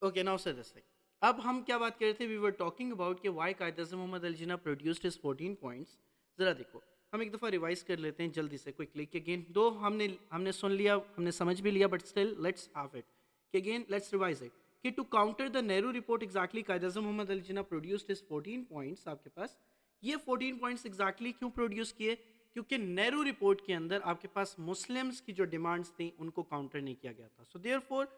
Okay now say this thing, अब हम क्या बात कर रहे थे, वी वर टॉकिंग अबाउट कि why Quaid Azam Mohammad Ali Jinnah produced his 14 points. ज़रा देखो, हम एक दफ़ा रिवाइज कर लेते हैं जल्दी से क्विकली कि अगेन दो हमने हमने सुन लिया, हमने समझ भी लिया, but still let's have it कि अगेन लेट्स रिवाइज इट कि to counter the Nehru report exactly Quaid Azam Mohammad Ali Jinnah produced his 14 points. आपके पास ये 14 पॉइंट्स एग्जैक्टली क्यों प्रोड्यूस किए? क्योंकि नेहरू रिपोर्ट के अंदर आपके पास मुस्लिम्स की जो डिमांड्स थी उनको काउंटर नहीं किया गया था। सो देयरफॉर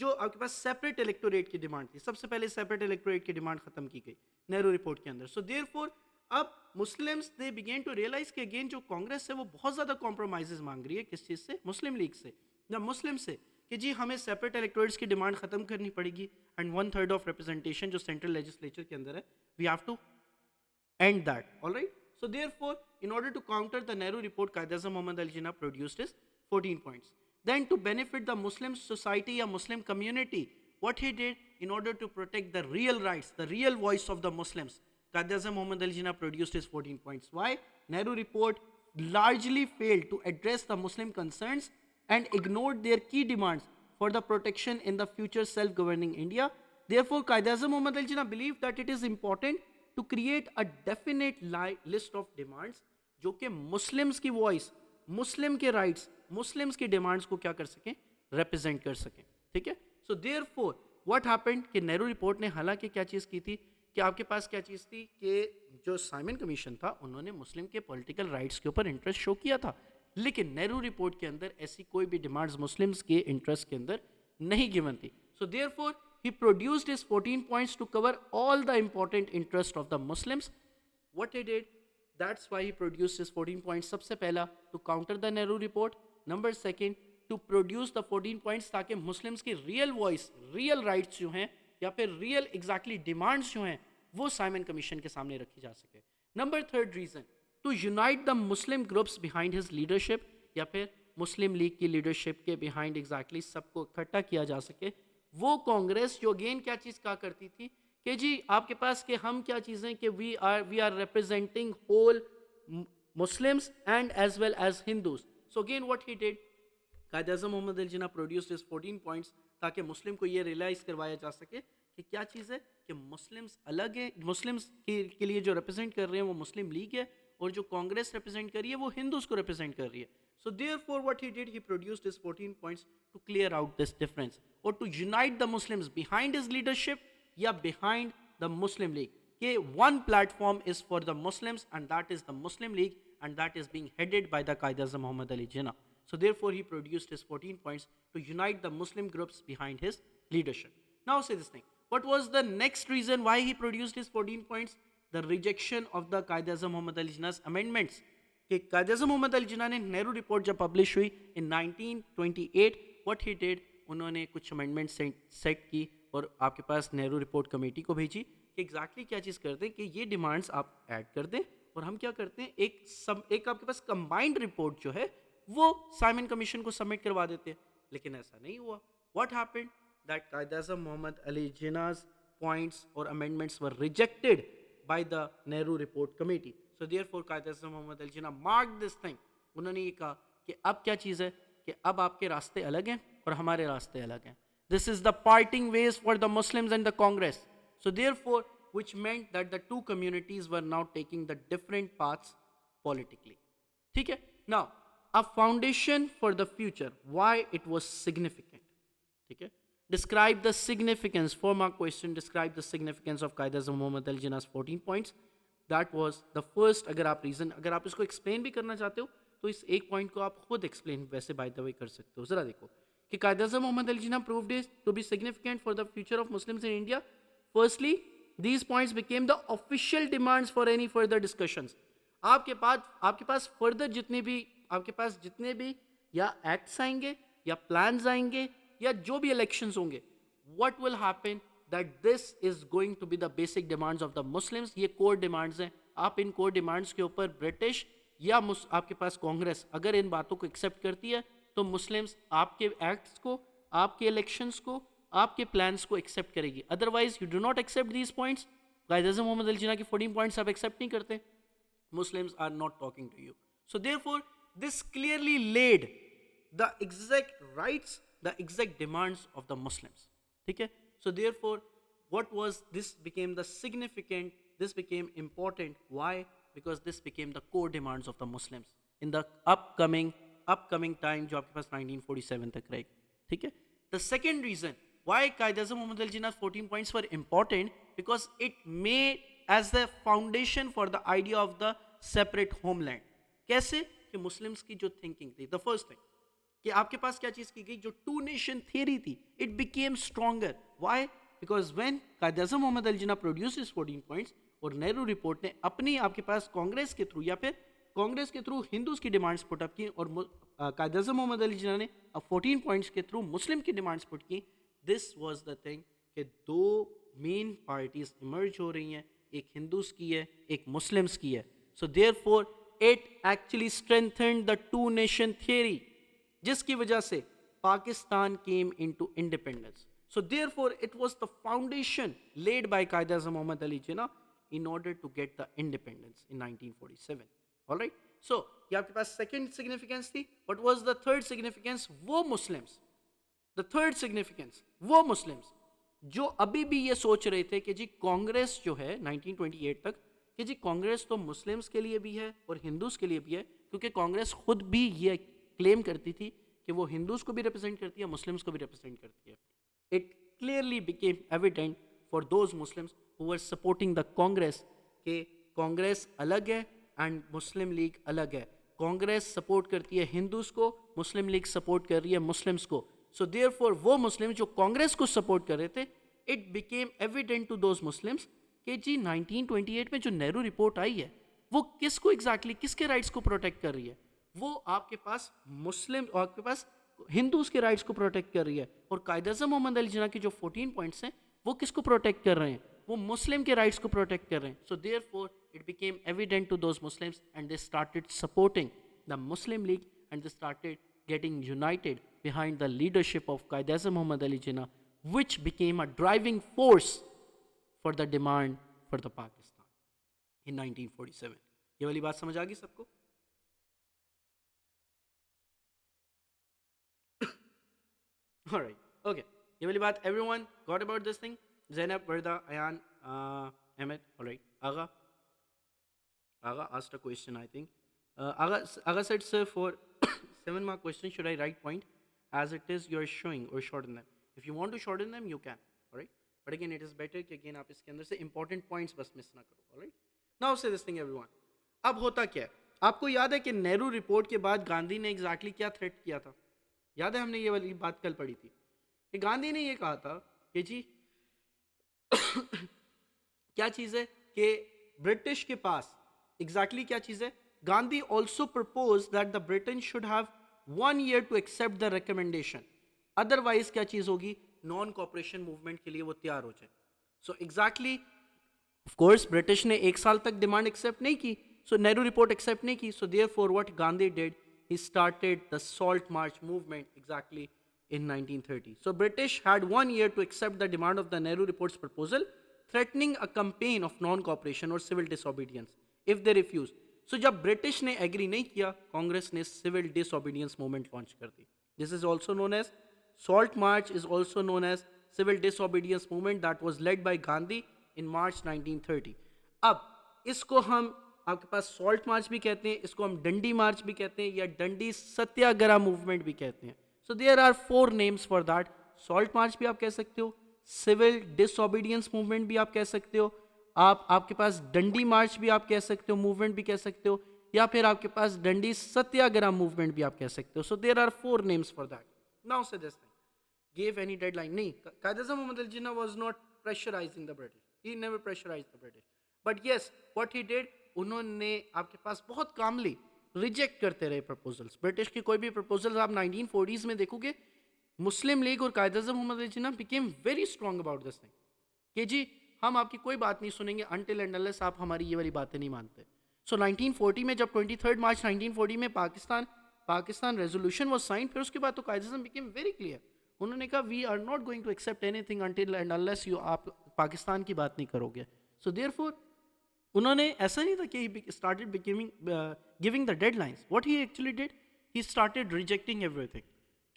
जो आपके पास सेपरेट इलेक्टोरेट की डिमांड थी, सबसे पहले सेपरेट इलेक्टोरेट की डिमांड खत्म की गई नेहरू रिपोर्ट के अंदर। सो देयरफॉर अब Muslims they begin to realise कि अगेन जो कांग्रेस है वो बहुत ज्यादा कॉम्प्रोमाइजेस मांग रही है। किस चीज से? मुस्लिम लीग से या मुस्लिम से, कि जी हमें सेपरेट इलेक्टोरेट्स की डिमांड खत्म करनी पड़ेगी एंड 1/3 ऑफ रिप्रेजेंटेशन जो सेंट्रल लेजिस्लेचर के अंदर है, we have to end that. All right. So therefore, in order to counter the Nehru report, Qaid Azam Muhammad Ali Jinnah produced his 14 points. Then to benefit the Muslim society or Muslim community, what he did in order to protect the real rights, the real voice of the Muslims, Qaid Azam Muhammad Ali Jinnah produced his 14 points. Why? Nehru report largely failed to address the Muslim concerns and ignored their key demands for the protection in the future self-governing India. Therefore, Qaid Azam Muhammad Ali Jinnah believed that it is important to create a definite list of demands जो कि Muslims की voice, मुस्लिम के rights, Muslims की demands को क्या कर सकें, represent कर सकें। ठीक है। सो देयरफॉर व्हाट हैपेंड कि नेहरू रिपोर्ट ने हालांकि क्या चीज़ की थी कि आपके पास क्या चीज़ थी कि जो साइमन कमीशन था उन्होंने मुस्लिम के पॉलिटिकल राइट्स के ऊपर इंटरेस्ट शो किया था, लेकिन नेहरू रिपोर्ट के अंदर ऐसी कोई भी डिमांड्स मुस्लिम्स के इंटरेस्ट के अंदर नहीं गिवन थी। So therefore he produced his 14 points to cover all the important interests of the Muslims. What he did, that's why he produced his 14 points. सबसे पहला to counter the Nehru report. Number second, to produce the 14 points ताकि Muslims की real voice, real rights जो हैं या फिर real exactly demands जो हैं वो साइमन कमीशन के सामने रखी जा सके। Number third reason, to unite the Muslim groups behind his leadership या फिर मुस्लिम लीग की लीडरशिप के बिहाइंड एग्जैक्टली सबको इकट्ठा किया जा सके। वो कांग्रेस जो अगेन क्या चीज कहा करती थी कि जी आपके पास कि हम क्या चीजें कि we are representing whole Muslims and as well as Hindus. So again what he did, Quaid Azam Mohammad Ali Jinnah produced his 14 points ताकि मुस्लिम को ये रियलाइज करवाया जा सके कि क्या चीज़ है कि मुस्लिम्स अलग है, मुस्लिम्स के लिए जो रिप्रेजेंट कर रहे हैं वो मुस्लिम लीग है और जो कांग्रेस रिप्रेजेंट कर रही है वो हिंदूज को रिप्रेजेंट कर रही है। So therefore what he did, he produced his 14 points to clear out this difference और to unite the Muslims behind his leadership या बिहाइंड द मुस्लिम लीग कि one platform is for the Muslims and that is the Muslim League and that is being headed by the Qaid Azam Muhammad Ali Jinnah. So therefore he produced his 14 points to unite the Muslim groups behind his leadership. Now say this thing, what was the next reason why he produced his 14 points? The rejection of the Qaid Azam Muhammad Ali Jinnah's amendments. कि कायद अज़म मोहम्मद अली जिन्ना ने Nehru report जब publish हुई इन 1928, what he did, उन्होंने कुछ amendment set की और आपके पास Nehru report committee को भेजी कि एग्जैक्टली क्या चीज़ कर दें कि ये डिमांड्स आप ऐड कर दें और हम क्या करते हैं एक आपके पास कंबाइंड रिपोर्ट जो है वो साइमन कमीशन को सबमिट करवा देते हैं। लेकिन ऐसा नहीं हुआ। What happened that Quaid Azam Mohammad Ali Jinnah's points और amendments were rejected by the Nehru Report Committee. So therefore Qaid Azam Muhammad Ali Jinnah marked this thing. उन्होंने ये कहा कि अब क्या चीज़ है कि अब आपके रास्ते अलग हैं और हमारे रास्ते अलग हैं. This is the parting ways for the Muslims and the Congress. So therefore, which meant that the two communities were now taking the different paths politically. ठीक है? Now, a foundation for the future. Why it was significant. ठीक है? Describe the significance, 4-mark question, describe the significance of Qaid Azam Muhammad Ali Jinnah's 14 points. That was the first, अगर आप reason, अगर आप इसको explain भी करना चाहते हो तो इस एक पॉइंट को आप खुद एक्सप्लेन वैसे बाय द वे कर सकते हो। जरा देखो कि कायद अज़म मोहम्मद अली जिन्ना proved it to be significant for the future of Muslims in India. Firstly, these points became the official demands for any further discussions. आपके पास फर्दर जितने भी या एक्ट्स आएंगे या प्लान्स आएंगे या जो भी इलेक्शंस होंगे, what will happen that this is going to be the basic demands of the Muslims. ये कोर डिमांड्स हैं। आप इन कोर डिमांड्स के ऊपर ब्रिटिश या आपके पास कांग्रेस अगर इन बातों को एक्सेप्ट करती है तो मुस्लिम्स आपके एक्ट्स को, आपके इलेक्शंस को, आपके प्लान्स को एक्सेप्ट करेगी। Otherwise you do not accept these points. Quaid Azam Mohammad Ali Jinnah के 14 पॉइंट्स आप एक्सेप्ट नहीं करते, Muslims are not talking to you. So therefore, this clearly laid the exact rights, the exact demands of the Muslims. ठीक है? So therefore, what was this became the significant, this became important. Why? Because this became the core demands of the Muslims in the upcoming time जो आपके पास 1947 तक रहेगी. ठीक है. The second reason why Qaid-e-Azam Muhammad Ali Jinnah's 14 points were important, because it made as the foundation for the idea of the separate homeland. कैसे? कि Muslims की जो थिंकिंग थी, द फर्स्ट थिंग कि आपके पास क्या चीज की गई, जो टू नेशन थियरी थी, it became stronger. Why? Because when Quaid-e-Azam Mohammad Ali Jinnah produce his 14 points, और नेहरू रिपोर्ट ने अपनी आपके पास कांग्रेस के थ्रू या फिर कांग्रेस के थ्रू हिंदूज की डिमांड्स पुट अप की, और कायद-ए-आज़म मोहम्मद अली जिन्ना ने 14 पॉइंट्स के थ्रू मुस्लिम की डिमांड्स पुट की. दिस वाज द थिंग कि दो मेन पार्टीज इमर्ज हो रही हैं, एक हिंदूज की है, एक मुस्लिम्स की है. So therefore it actually strengthened the two nation theory, जिसकी वजह से Pakistan came into independence. So therefore it was the foundation laid by Quaid-e-Azam Mohammad Ali Jinnah in order to get the independence in 1947. All right. So ये आपके पास second significance थी. What was the third significance? वो Muslims, the third significance, वो Muslims जो अभी भी ये सोच रहे थे कि जी कांग्रेस जो है 1928 तक, कि जी कांग्रेस तो मुस्लिम्स के लिए भी है और हिंदूज के लिए भी है, क्योंकि कांग्रेस खुद भी ये क्लेम करती थी कि वो हिंदूज को भी रिप्रेजेंट करती है, मुस्लिम्स को भी रिप्रेजेंट करती है. It clearly became evident for those Muslims who were supporting the Congress कि कांग्रेस अलग है एंड मुस्लिम लीग अलग है. कांग्रेस सपोर्ट करती है हिंदूज को, मुस्लिम लीग सपोर्ट कर रही है मुस्लिम्स को. सो देयरफॉर वो मुस्लिम जो कांग्रेस को सपोर्ट कर रहे थे, it became evident to those Muslims कि जी 1928 में जो नेहरू रिपोर्ट आई है वो किसको एग्जैक्टली किसके राइट्स को प्रोटेक्ट कर रही है. वो आपके पास मुस्लिम और आपके पास हिंदूज के राइट्स को प्रोटेक्ट कर रही है, और कायद-ए-आज़म मोहम्मद अली जिन्ना के जो 14 पॉइंट्स हैं वो किसको प्रोटेक्ट कर रहे हैं, वो मुस्लिम के राइट्स को प्रोटेक्ट कर रहे हैं. So therefore it became evident to those Muslims and they started supporting the Muslim League and they started getting united behind the leadership of Qaid-e-Azam Muhammad Ali Jinnah, which became a driving force for the demand for the Pakistan in 1947. ये वाली बात समझ आ गई सबको? All right, okay. ये वाली बात everyone got about this thing? Zainab, Varda, Ayan, Ahmed. All right. Aga asked a question, I think. Aga said, sir, for 7-mark question, should I write point as it is you are showing or shorten them? If you want to shorten them, you can. All right. But again, it is better कि again आप इसके अंदर से important points बस miss ना करो. All right. Now say this thing, everyone. अब होता क्या है? आपको याद है कि नेहरू रिपोर्ट के बाद गांधी ने एग्जैक्टली क्या थ्रेट किया था? याद है, हमने ये वाली बात कल पढ़ी थी कि गांधी ने ये कहा था कि जी क्या चीज है कि ब्रिटिश के पास एग्जैक्टली क्या चीज है. Gandhi also propose that the Britain should have 1 year to accept the recommendation, otherwise क्या चीज होगी, नॉन कॉपरेशन मूवमेंट के लिए वो तैयार हो जाए. So exactly of course British ने 1 साल तक डिमांड एक्सेप्ट नहीं की, सो नेहरू रिपोर्ट एक्सेप्ट नहीं की. सो therefore what Gandhi did, he started the Salt March movement exactly in 1930. So British had 1 year to accept the demand of the Nehru report's proposal, threatening a campaign of non-cooperation or civil disobedience if they refused. So जब British ने agree नहीं किया, कांग्रेस ने civil disobedience movement launch कर दी. This is also known as Salt March, is also known as civil disobedience movement that was led by Gandhi in March 1930. अब इसको हम आपके पास सॉल्ट मार्च भी कहते हैं, इसको हम डंडी मार्च भी कहते हैं, या डंडी सत्याग्रह मूवमेंट भी कहते हैं. So there are 4 names for that. Salt march भी आप कह सकते हो, सिविल डिसओबीडियंस मूवमेंट भी आप कह सकते हो, आपके पास डंडी मार्च भी आप कह सकते हो, मूवमेंट भी कह सकते हो, या फिर आपके पास डंडी सत्याग्रह मूवमेंट भी आप कह सकते हो. So there are 4 names for that. Now say this thing, give any deadline नहीं. Quaid e Azam Mohammad Ali Jinnah was not pressurising the British, he never pressurised the British, but yes what he did, उन्होंने आपके पास बहुत कामली रिजेक्ट करते रहे प्रपोजल्स. ब्रिटिश की कोई भी proposals आप 1940s में देखोगे, मुस्लिम लीग और Quaid e Azam Mohammad Ali Jinnah became very strong about this thing कि जी हम आपकी कोई बात नहीं सुनेंगे अनटिल एंड अनलेस आप हमारी ये वाली बातें नहीं मानते. सो 1940 में जब 23 मार्च 1940 में पाकिस्तान रेजोल्यूशन वाज साइन, फिर उसके बाद तो कायद-ए-आज़म बिकेम वेरी क्लियर. उन्होंने कहा we are not going to accept anything until and unless you आप पाकिस्तान की बात नहीं करोगे. सो देयरफॉर उन्होंने ऐसा नहीं था कि he started giving the deadlines. What he actually did, he started rejecting everything.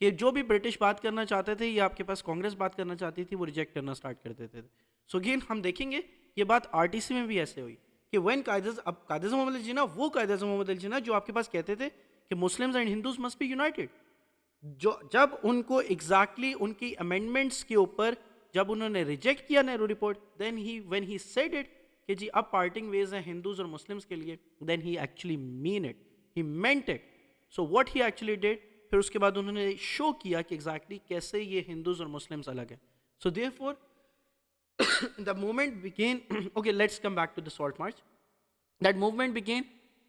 कि जो भी ब्रिटिश बात करना चाहते थे या आपके पास कांग्रेस बात करना चाहती थी वो रिजेक्ट करना स्टार्ट कर देते थे। सो अगेन हम देखेंगे ये बात आरटीसी में भी ऐसे हुई कि व्हेन कायद मोहम्मद अली जिन्ना वो कायद मोहम्मद अली जिन्ना जो आपके पास कहते थे कि Muslims and Hindus must be united, जो जब उनको एग्जैक्टली उनकी अमेंडमेंट्स के ऊपर जब उन्होंने रिजेक्ट किया Nehru report, then he when he said it कि जी अब पार्टिंग वेज हैं हिंदूज और मुस्लिम्स के लिए, then he actually mean it, he meant it. So what he actually did, फिर उसके बाद उन्होंने शो किया कि एग्जैक्टली कैसे ये हिंदूज और मुस्लिम्स अलग है। So therefore the movement began, okay let's come back to the salt march. That movement began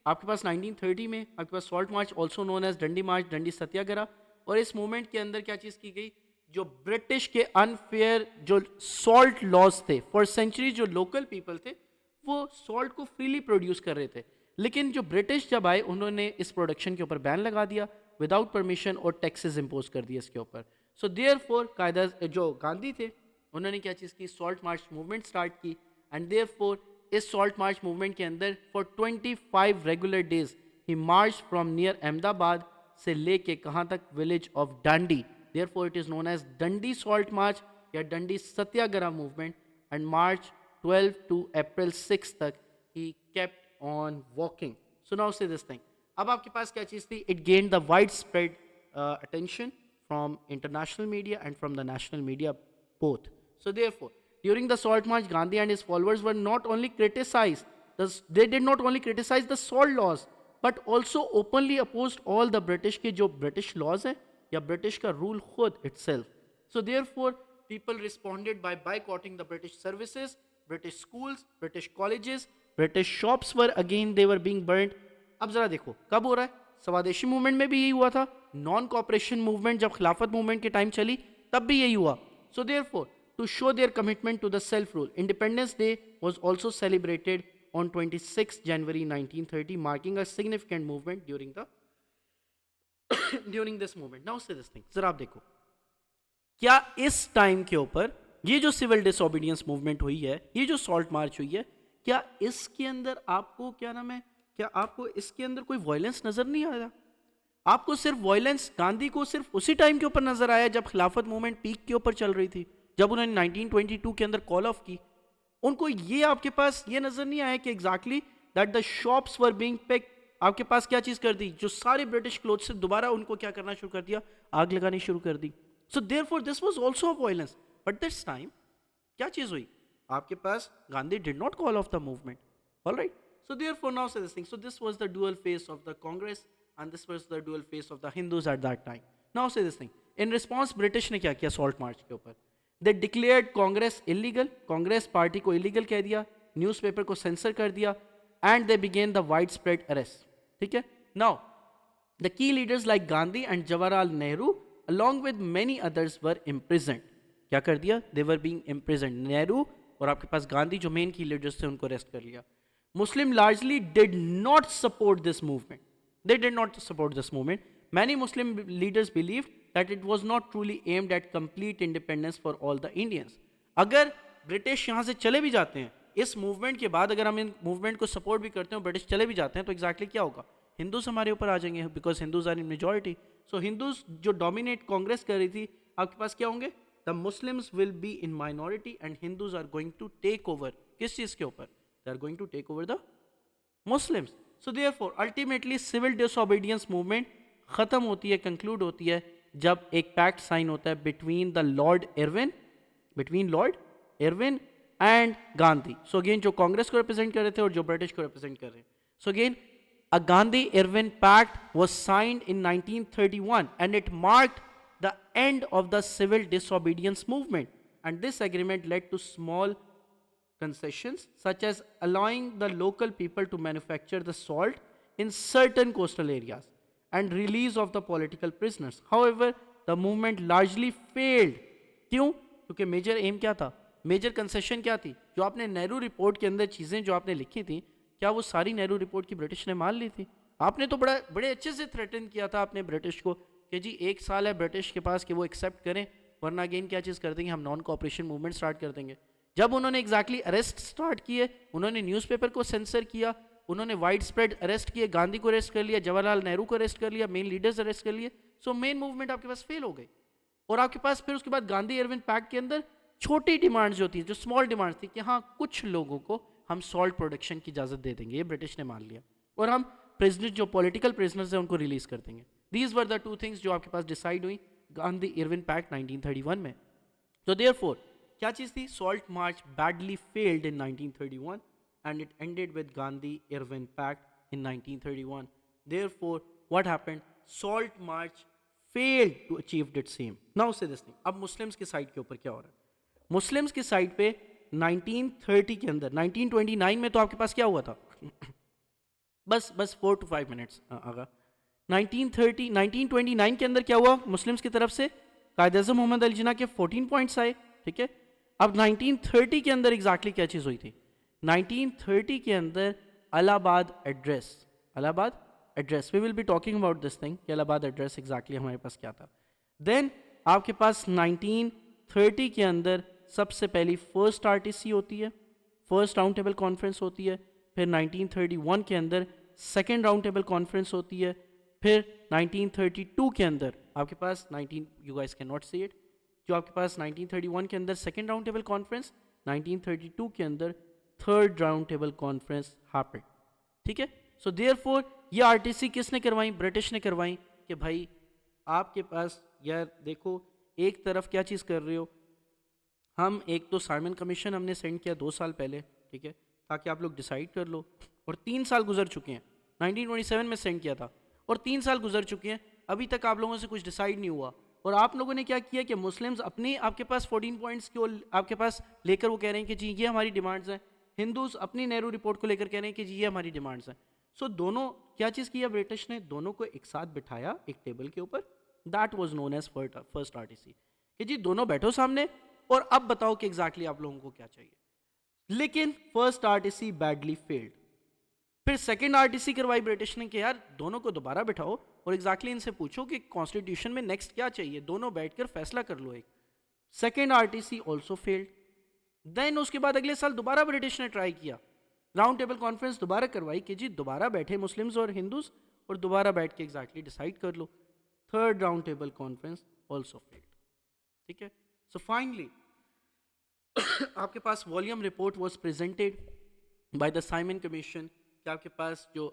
आपके पास 1930 में, आपके पास salt march also known as Dandi march, डंडी सत्याग्रह। और इस मूवमेंट के अंदर क्या चीज़ की गई, जो ब्रिटिश के अनफेयर जो सॉल्ट लॉज थे, फॉर सेंचुरी जो लोकल पीपल थे वो सॉल्ट को फ्रीली प्रोड्यूस कर रहे थे, लेकिन जो ब्रिटिश जब आए उन्होंने इस प्रोडक्शन के ऊपर बैन लगा दिया विदाउट परमिशन और टैक्सेस इम्पोज कर दिए इसके ऊपर। सो देयरफॉर कायदा जो गांधी थे उन्होंने क्या चीज़ की, सॉल्ट मार्च मूवमेंट स्टार्ट की। एंड देयरफॉर इस सॉल्ट मार्च मूवमेंट के अंदर for 25 regular days he march from near Ahmedabad से लेके कहाँ तक, village of Dandi. Therefore it is known as Dandi salt march या Dandi Satyagraha movement. And March 12 to April 6 तक he kept on walking. So now say this thing, अब आपके पास क्या चीज़ थी, it gain the wide spread attention from international media and from the national media both. So therefore, during the Salt March, Gandhi and his followers were not only criticized, they did not only criticize the salt laws, but also openly opposed all the British के जो British laws हैं या British का rule खुद itself. So therefore, people responded by boycotting the British services, British schools, British colleges, British shops were again they were being burnt. अब जरा देखो कब हो रहा है, स्वदेशी मूवमेंट में भी यही हुआ था, नॉन कॉपरेशन मूवमेंट जब खिलाफत मूवमेंट के टाइम चली तब भी यही हुआ। So therefore, to show their commitment to the self-rule, Independence Day was also celebrated on 26 January 1930, marking a significant movement during the during this movement. Now say this thing, जरा आप देखो क्या इस टाइम के ऊपर ये जो सिविल डिसोबीडियंस मूवमेंट हुई है, ये जो सॉल्ट मार्च हुई है, क्या इसके अंदर आपको क्या नाम है, क्या आपको इसके अंदर कोई वायलेंस नजर नहीं आया? आपको सिर्फ वायलेंस गांधी को सिर्फ उसी टाइम के ऊपर नजर आया जब खिलाफत मूवमेंट पीक के ऊपर चल रही थी, जब उन्होंने 1922 के अंदर कॉल ऑफ की। उनको ये आपके पास ये नजर नहीं आया कि exactly that the shops were being picked. आपके पास क्या चीज कर दी, जो सारे ब्रिटिश क्लोथ से दोबारा उनको क्या करना शुरू कर दिया, आग लगानी शुरू कर दी। So therefore this was also a violence, but this time क्या चीज हुई, आपके पास Gandhi did not call off the movement. Alright, so therefore now say this thing, so this was the dual face of the Congress and this was the dual face of the Hindus at that time. Now say this thing, in response British ने क्या किया salt march के ऊपर, they declared Congress illegal, Congress party को illegal कह दिया, newspaper को sensor कर दिया, and they began the widespread arrest. ठीक है, now the key leaders like Gandhi and Jawaharlal Nehru along with many others were imprisoned. क्या कर दिया, they were being imprisoned. Nehru और आपके पास गांधी जो मेन की लीडर्स थे उनको अरेस्ट कर लिया। Muslim largely did not support this movement. They did not support this movement. Many Muslim leaders believed that it was not truly aimed at complete independence for all the Indians. अगर British यहाँ से चले भी जाते हैं इस movement के बाद, अगर हम इन मूवमेंट को सपोर्ट भी करते हैं, ब्रिटिश चले भी जाते हैं, तो एग्जैक्टली क्या होगा, हिंदूज हमारे ऊपर आ जाएंगे, because Hindus are in majority. So Hindus जो डोमिनेट कांग्रेस कर रही थी, आपके पास क्या होंगे, the Muslims will be in minority and Hindus are going to take over, किस चीज़ के ऊपर, they are going to take over the Muslims. So therefore, ultimately civil disobedience movement खत्म होती है, कंक्लूड होती है जब एक पैक्ट साइन होता है between Lord Irwin and Gandhi. So again जो कांग्रेस को रिप्रेजेंट कर रहे थे और जो ब्रिटिश को रिप्रेजेंट कर रहे हैं। So again a Gandhi-Irwin pact was signed in 1931 and it marked the end of the civil disobedience movement, and this agreement led to small concessions such as allowing the local people to manufacture the salt in certain coastal areas and release of the political prisoners. However, the movement largely failed. क्यों? क्योंकि major M क्या था, major concession क्या थी, जो आपने Nehru report के अंदर चीज़ें जो आपने लिखी थी, क्या वो सारी नेहरू रिपोर्ट की ब्रिटिश ने मान ली थी? आपने तो बड़े अच्छे से थ्रेटन किया था आपने ब्रिटिश को कि जी 1 साल है ब्रिटिश के पास कि वो एक्सेप्ट करें, वरना अगेन क्या चीज़ कर देंगे, हम नॉन कोऑपरेशन मूवमेंट स्टार्ट कर देंगे। जब उन्होंने एग्जैक्टली अरेस्ट स्टार्ट किए, उन्होंने न्यूज़पेपर को सेंसर किया, उन्होंने वाइड स्प्रेड अरेस्ट किए, गांधी को अरेस्ट कर लिया, जवाहरलाल नेहरू को अरेस्ट कर लिया, मेन लीडर्स अरेस्ट कर लिए, सो मेन मूवमेंट आपके पास फेल हो गई। और आपके पास फिर उसके बाद गांधी इरविन पैक्ट के अंदर छोटी डिमांड्स जो थी, जो स्मॉल डिमांड्स थी कि हाँ कुछ लोगों को हम सॉल्ट प्रोडक्शन की इजाज़त दे देंगे, ये ब्रिटिश ने मान लिया, और हम प्रिजनर जो पॉलिटिकल प्रिजनर्स हैं उनको रिलीज कर देंगे। These were the two things जो आपके पास डिसाइड हुई गांधी इरविन पैक्ट 1931 में। तो देयरफॉर क्या चीज़ थी, salt march badly failed in 1931 and it ended with Gandhi Irwin Pact in 1931. Therefore, what happened? Salt March failed to achieve its aim. Now say this thing. अब Muslims के side के ऊपर क्या हो रहा है? मुस्लिम्स के साइड पे 1930 के अंदर 1929 में तो आपके पास क्या हुआ था? बस 4 to 5 मिनट्स आगा। 1929 के अंदर क्या हुआ मुस्लिम्स की तरफ से? कायद-ए-आज़म मोहम्मद अली जिन्ना के 14 पॉइंट्स आए, ठीक है। अब 1930 के अंदर एग्जैक्टली क्या चीज़ हुई थी? 1930 के अंदर Allahabad address, Allahabad address, we will be talking about this thing कि इलाहाबाद एड्रेस एग्जैक्टली हमारे पास क्या था। देन आपके पास 1930 के अंदर सबसे पहली फर्स्ट आरटीसी होती है, फर्स्ट राउंड टेबल कॉन्फ्रेंस होती है, फिर 1931 के अंदर सेकेंड राउंड टेबल कॉन्फ्रेंस होती है, फिर 1932 के अंदर आपके पास 19 you guys can not see it, जो आपके पास 1931 के अंदर सेकेंड राउंड टेबल कॉन्फ्रेंस, 1932 के अंदर third round table conference happened, ठीक है। सो देयरफॉर ये आरटीसी किसने करवाई? ब्रिटिश ने करवाई कि भाई आपके पास यार देखो एक तरफ क्या चीज़ कर रहे हो, हम एक तो साइमन कमीशन हमने सेंड किया 2 साल पहले, ठीक है, ताकि आप लोग डिसाइड कर लो, और 3 साल गुजर चुके हैं, 1927 में सेंड किया था और 3 साल गुजर चुके हैं, अभी तक आप लोगों से कुछ डिसाइड नहीं हुआ। और आप लोगों ने क्या किया कि मुस्लिम्स अपनी आपके पास 14 पॉइंट्स को आपके पास लेकर वो कह रहे हैं कि जी ये हमारी डिमांड्स हैं, हिंदूज अपनी नेहरू रिपोर्ट को लेकर कह रहे हैं कि जी ये हमारी डिमांड्स हैं। सो दोनों क्या चीज़ किया ब्रिटिश ने? दोनों को एक साथ बिठाया एक टेबल के ऊपर, that was known as first RTC, कि जी दोनों बैठो सामने और अब बताओ कि एग्जैक्टली आप लोगों को क्या चाहिए। लेकिन फर्स्ट आरटीसी बैडली फेल्ड। फिर सेकंड आरटीसी करवाई ब्रिटिश ने कि यार दोनों को दोबारा बिठाओ और एग्जैक्टली इनसे पूछो कि कॉन्स्टिट्यूशन में नेक्स्ट क्या चाहिए, दोनों बैठकर फैसला कर लो एक। Second RTC also failed. Then उसके बाद अगले साल दोबारा ब्रिटिश ने ट्राई किया, राउंड टेबल कॉन्फ्रेंस दोबारा करवाई कि जी दोबारा बैठे मुस्लिम्स और हिंदूज और दोबारा बैठ के एग्जैक्टली डिसाइड कर लो। Third round table conference also failed, ठीक है। सो फाइनली आपके पास volume report was presented by the Simon commission कि आपके पास जो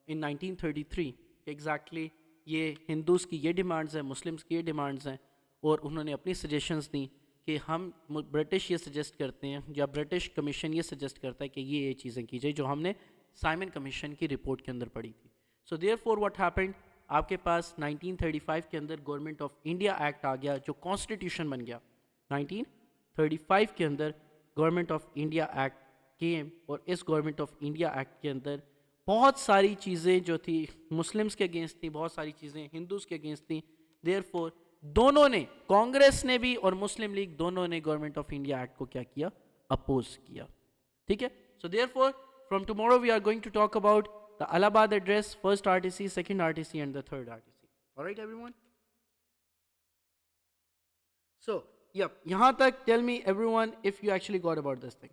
इन 1933 एग्जैक्टली ये हिंदूज़ की ये डिमांड्स हैं, मुस्लिम्स की ये डिमांड्स हैं, और उन्होंने अपनी सजेशंस दी कि हम ब्रिटिश ये सजेस्ट करते हैं या ब्रिटिश कमीशन ये सजेस्ट करता है कि ये चीज़ें की जाए जो हमने साइमन कमीशन की रिपोर्ट के अंदर पढ़ी थी। सो देयरफॉर व्हाट हैपेंड, आपके पास 1935 के अंदर गवर्नमेंट ऑफ इंडिया एक्ट आ गया जो कॉन्स्टिट्यूशन बन गया। 1935 के अंदर गवर्नमेंट ऑफ इंडिया एक्ट केम, और इस गवर्नमेंट ऑफ इंडिया एक्ट के अंदर बहुत सारी चीज़ें जो थी मुस्लिम्स के अगेंस्ट थी, बहुत सारी चीज़ें हिंदूज़ के अगेंस्ट थी। देयरफॉर दोनों ने, कांग्रेस ने भी और मुस्लिम लीग दोनों ने गवर्नमेंट ऑफ इंडिया एक्ट को क्या किया? अपोज किया, ठीक है। So therefore from tomorrow we are going to talk about the Allahabad address, first RTC, second RTC and the third RTC. Alright everyone, so यहाँ तक tell me everyone if you actually got about this thing.